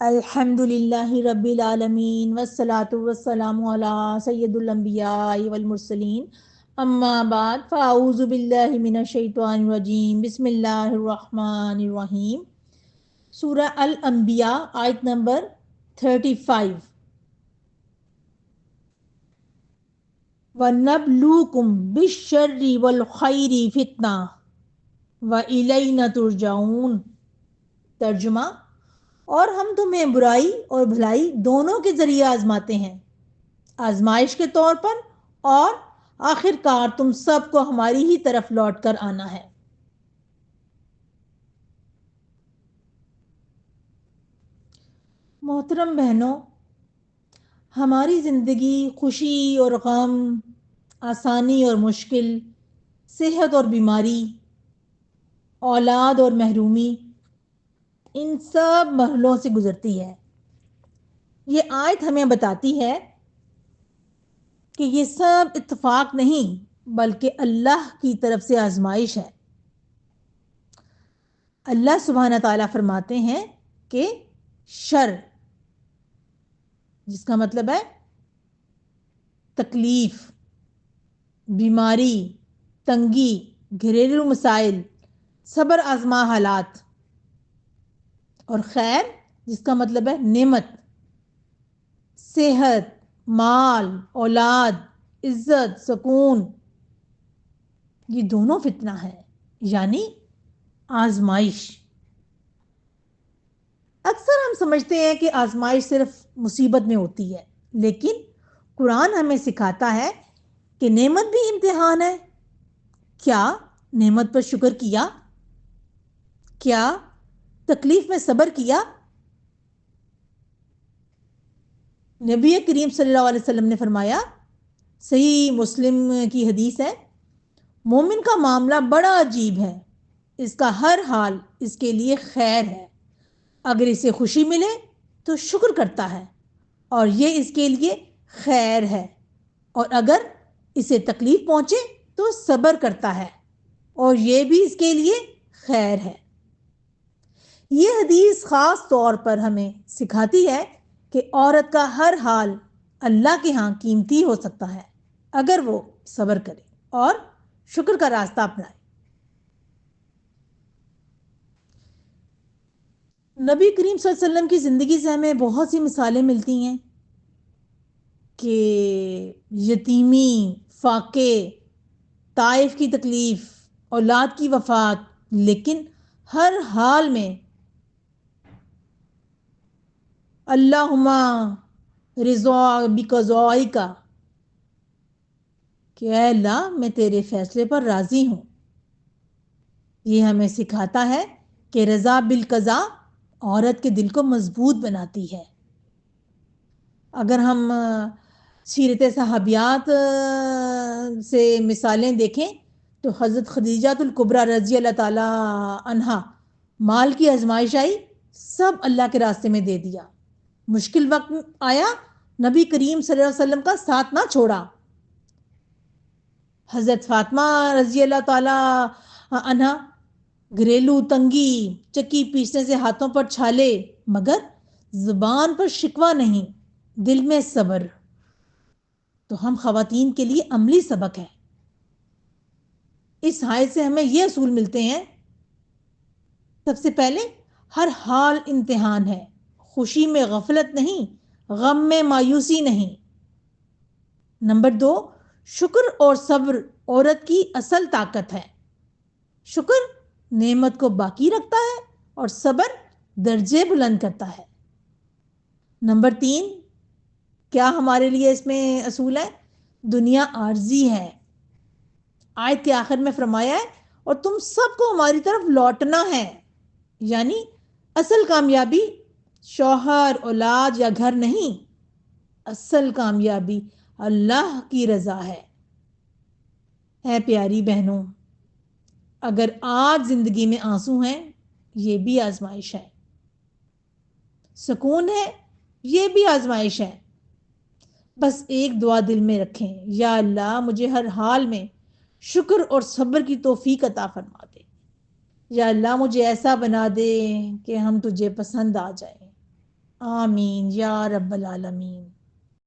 الحمد للہ رب العالمین والصلاة والسلام علی سید الانبیاء والمرسلین اما بعد فاعوذ باللہ من الشیطان الرجیم بسم اللہ الرحمن الرحیم۔ سورہ الانبیاء آیت نمبر 35۔ وَنَبْلُوكُمْ بِالشَّرِّ وَالْخَيْرِ فِتْنَةً وَإِلَيْنَا تُرْجَعُونَ۔ ترجمہ: اور ہم تمہیں برائی اور بھلائی دونوں کے ذریعے آزماتے ہیں، آزمائش کے طور پر، اور آخر کار تم سب کو ہماری ہی طرف لوٹ کر آنا ہے۔ محترم بہنوں، ہماری زندگی خوشی اور غم، آسانی اور مشکل، صحت اور بیماری، اولاد اور محرومی، ان سب مرحلوں سے گزرتی ہے۔ یہ آیت ہمیں بتاتی ہے کہ یہ سب اتفاق نہیں بلکہ اللہ کی طرف سے آزمائش ہے۔ اللہ سبحانہ تعالیٰ فرماتے ہیں کہ شر، جس کا مطلب ہے تکلیف، بیماری، تنگی، گھریلو مسائل، صبر آزما حالات، اور خیر، جس کا مطلب ہے نعمت، صحت، مال، اولاد، عزت، سکون، یہ دونوں فتنہ ہے، یعنی آزمائش۔ اکثر ہم سمجھتے ہیں کہ آزمائش صرف مصیبت میں ہوتی ہے، لیکن قرآن ہمیں سکھاتا ہے کہ نعمت بھی امتحان ہے۔ کیا نعمت پر شکر کیا؟ کیا تکلیف میں صبر کیا؟ نبی کریم صلی اللہ علیہ وسلم نے فرمایا، صحیح مسلم کی حدیث ہے، مومن کا معاملہ بڑا عجیب ہے، اس کا ہر حال اس کے لیے خیر ہے۔ اگر اسے خوشی ملے تو شکر کرتا ہے اور یہ اس کے لیے خیر ہے، اور اگر اسے تکلیف پہنچے تو صبر کرتا ہے اور یہ بھی اس کے لیے خیر ہے۔ یہ حدیث خاص طور پر ہمیں سکھاتی ہے کہ عورت کا ہر حال اللہ کے ہاں قیمتی ہو سکتا ہے اگر وہ صبر کرے اور شکر کا راستہ اپنائے۔ نبی کریم صلی اللہ علیہ وسلم کی زندگی سے ہمیں بہت سی مثالیں ملتی ہیں کہ یتیمی، فاقے، طائف کی تکلیف، اولاد کی وفات، لیکن ہر حال میں اللہم رضا بقضائک، کہ اے اللہ میں تیرے فیصلے پر راضی ہوں۔ یہ ہمیں سکھاتا ہے کہ رضا بالقضاء عورت کے دل کو مضبوط بناتی ہے۔ اگر ہم سیرت صحابیات سے مثالیں دیکھیں تو حضرت خدیجہ الکبریٰ رضی اللہ تعالی عنہا، مال کی آزمائش آئی، سب اللہ کے راستے میں دے دیا۔ مشکل وقت آیا، نبی کریم صلی اللہ علیہ وسلم کا ساتھ نہ چھوڑا۔ حضرت فاطمہ رضی اللہ تعالی عنہا، گھریلو تنگی، چکی پیسنے سے ہاتھوں پر چھالے، مگر زبان پر شکوہ نہیں، دل میں صبر۔ تو ہم خواتین کے لیے عملی سبق ہے۔ اس آیت سے ہمیں یہ اصول ملتے ہیں، سب سے پہلے ہر حال امتحان ہے، خوشی میں غفلت نہیں، غم میں مایوسی نہیں۔ نمبر 2، شکر اور صبر عورت کی اصل طاقت ہے۔ شکر نعمت کو باقی رکھتا ہے اور صبر درجے بلند کرتا ہے۔ نمبر 3، کیا ہمارے لیے اس میں اصول ہے؟ دنیا عارضی ہے۔ آیت کے آخر میں فرمایا ہے، اور تم سب کو ہماری طرف لوٹنا ہے، یعنی اصل کامیابی شوہر، اولاد یا گھر نہیں، اصل کامیابی اللہ کی رضا ہے۔ اے پیاری بہنوں، اگر آج زندگی میں آنسو ہیں، یہ بھی آزمائش ہے۔ سکون ہے، یہ بھی آزمائش ہے۔ بس ایک دعا دل میں رکھیں، یا اللہ مجھے ہر حال میں شکر اور صبر کی توفیق عطا فرما دے۔ یا اللہ مجھے ایسا بنا دے کہ ہم تجھے پسند آ جائیں۔ آمین یا رب العالمین.